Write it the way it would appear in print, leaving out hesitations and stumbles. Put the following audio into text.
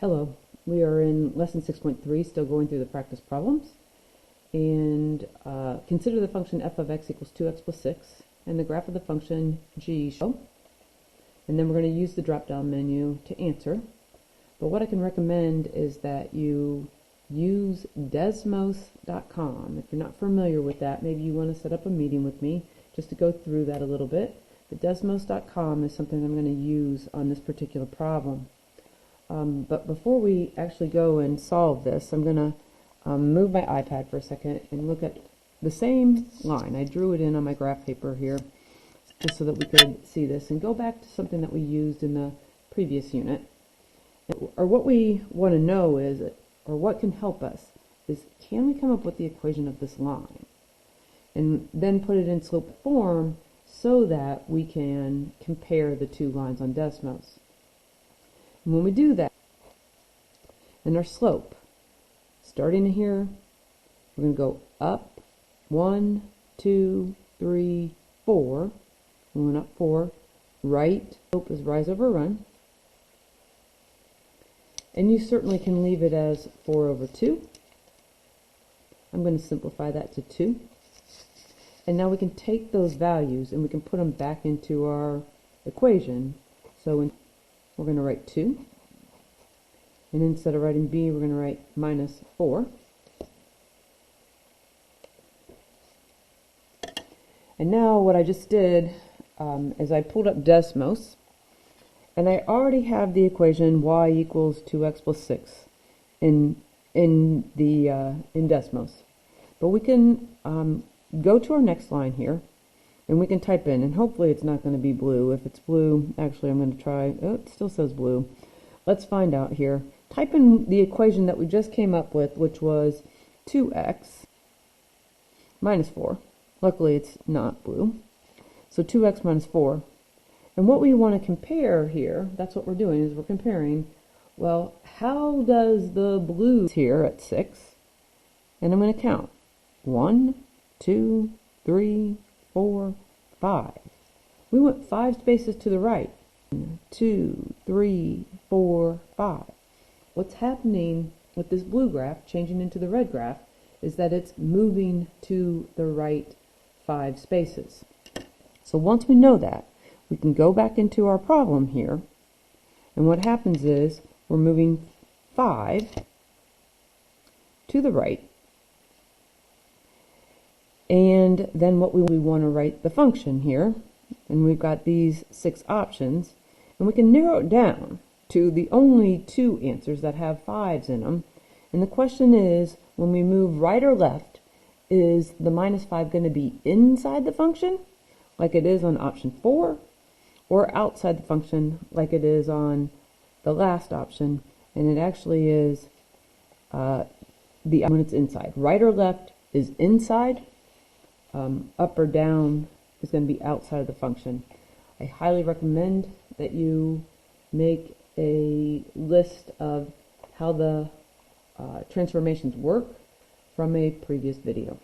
Hello, we are in lesson 6.3, still going through the practice problems, and consider the function f of x equals 2x plus 6 and the graph of the function g show, and then we're going to use the drop down menu to answer. But what I can recommend is that you use desmos.com. If you're not familiar with that, maybe you want to set up a meeting with me just to go through that a little bit. But desmos.com is something I'm going to use on this particular problem. But before we actually go and solve this, I'm going to move my iPad for a second and look at the same line. I drew it in on my graph paper here just so that we could see this, and go back to something that we used in the previous unit. Or what we want to know is, or what can help us, is can we come up with the equation of this line? And then put it in slope form so that we can compare the two lines on Desmos. And when we do that, and our slope, starting here, we're going to go up 1, 2, 3, 4. We went up 4. Right slope is rise over run. And you certainly can leave it as 4 over 2. I'm going to simplify that to 2. And now we can take those values and we can put them back into our equation. So we're going to write 2. And instead of writing b, we're going to write minus 4. And now what I just did is I pulled up Desmos, and I already have the equation y equals 2x plus 6 in Desmos. But we can go to our next line here, and we can type in, and hopefully it's not going to be blue. If it's blue, actually I'm going to try, oh, it still says blue. Let's find out here. Type in the equation that we just came up with, which was 2x minus 4. Luckily it's not blue. So 2x minus 4. And what we want to compare here, that's what we're doing, is we're comparing, well, how does the blue here at 6, and I'm going to count, 1, 2, 3, 4, 5. We went 5 spaces to the right. 1, 2, 3, 4, 5. What's happening with this blue graph changing into the red graph is that it's moving to the right 5 spaces. So once we know that, we can go back into our problem here, and what happens is we're moving 5 to the right, and then what we want to write the function here, and we've got these 6 options, and we can narrow it down to the only 2 answers that have 5s in them. And the question is, when we move right or left, is the minus 5 going to be inside the function like it is on option 4, or outside the function like it is on the last option? And it actually is when it's inside. Right or left is inside, up or down is going to be outside of the function. I highly recommend that you make a list of how the transformations work from a previous video.